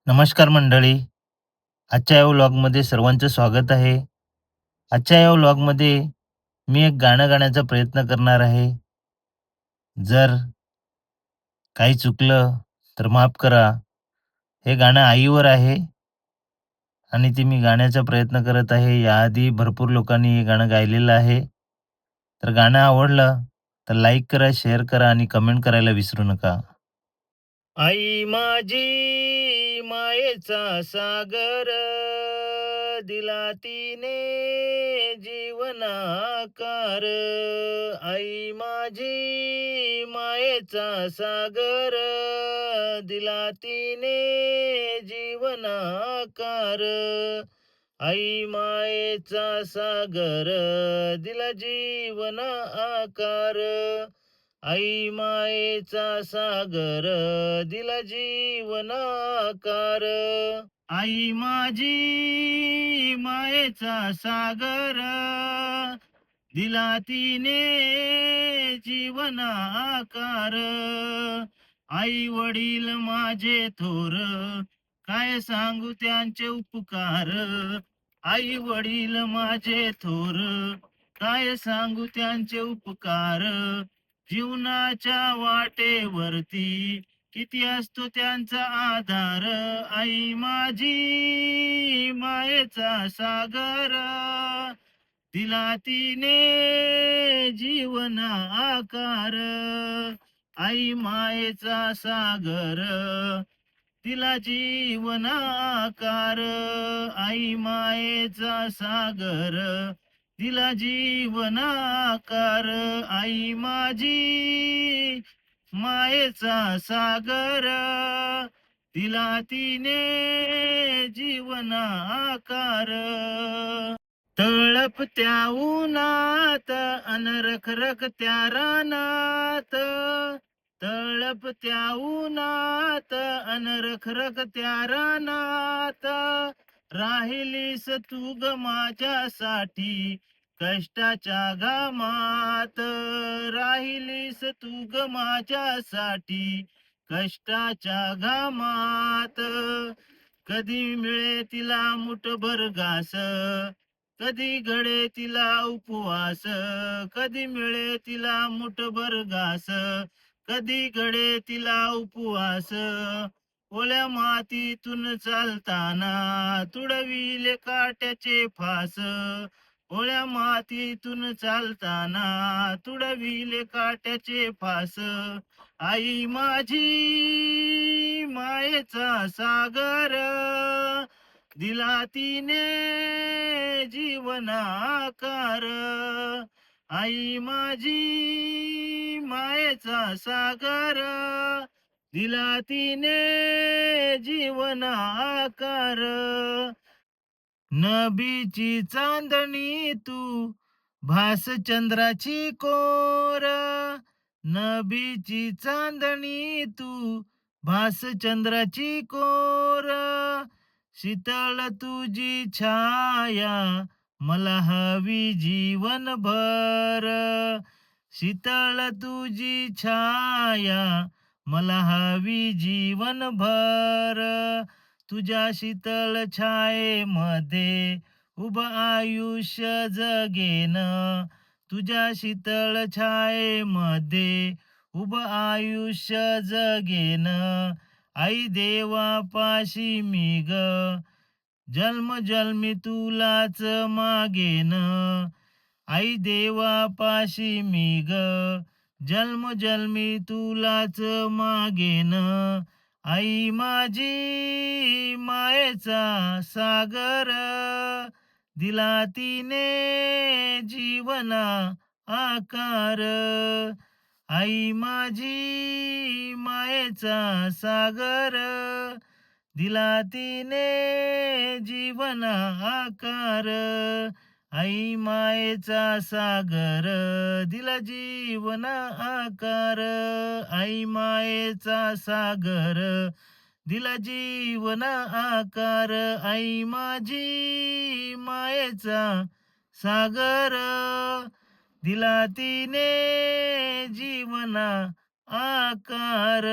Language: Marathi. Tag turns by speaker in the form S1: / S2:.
S1: नमस्कार मंडळी. आजच्या या व्लॉगमध्ये सर्वांचं स्वागत आहे. आजच्या या व्लॉगमध्ये मी एक गाणं गाण्याचा प्रयत्न करणार आहे. जर काही चुकलं तर माफ करा. हे गाणं आईवर आहे आणि ते मी गाण्याचा प्रयत्न करत आहे. याआधी भरपूर लोकांनी हे गाणं गायलेलं आहे. तर गाणं आवडलं तर लाईक करा, शेअर करा आणि कमेंट करायला विसरू नका. आई माझी मायेचा सागर दिला तिने जीवनाकार. आई माझी मायेचा सागर दिला तिने जीवनाकार. आई मायेचा सागर दिला जीवन आकार. आई मायेचा सागर दिला जीवनाकार. आई माझी मायेचा सागर दिला तिने जीवन आकार. आई वडील माझे थोर काय सांगू त्यांचे उपकार. आई वडील माझे थोर काय सांगू त्यांचे उपकार. जीवनाच्या वाटेवरती किती असतो त्यांचा आधार. आई माझी मायेचा सागर दिला तिने जीवन आकार. आई मायेचा सागर दिला जीवन आकार. आई मायेचा सागर दिला जीवन आकार. आई माझी मायेचा सागर दिला तिने जीवन आकार. तळपत्या उन्हात अन रखरखत्या रानात. तळपत्या उन्हात अन रखरखत्या रानात. राहिलीस तू ग माझ्यासाठी कष्टाच्या घामात. राहिलीस तू ग माझ्यासाठी कष्टाच्या घामात. कधी मिळे तिला मुठभर घास, कधी घडे तिला उपवास. कधी मिळे तिला मुठभर घास, कधी घडे तिला उपवास. ओल्या मातीतून चालताना तुडविले काट्याचे फास. ओल्या मातीतून चालताना तुडविले काट्याचे फास. आई माझी मायेचा सागर दिला तिने जीवन आकार. आई माझी मायेचा सागर दिला तिने जीवन आकार. नबीची चांदणी तू भास चंद्राची कोर. नबीची चांदणी तू भास चंद्राची कोर. शीतळ तुझी छाया मला हवी जीवनभर. शीतळ तुझी छाया मला हवी जीवनभर. तुझ्या शीतळ छायेमध्ये उभं आयुष्य जगेन. तुझ्या शीतळ छायेमध्ये उभं आयुष्य जगेन. आई देवापाशी मी ग जन्मजन्मी तुलाच मागेन. आई देवापाशी मी ग जन्मजन्मी तुलाच मागेन. आई माझी मायेचा सागर दिला तिने जीवना आकार. आई माझी मायेचा सागर दिला तिने जीवन आकार. आई मायेचा सागर दिला जीवन आकार. आई मायेचा सागर दिला जीवन आकार. आई माझी मायेचा सागर दिला तिने जीवन आकार.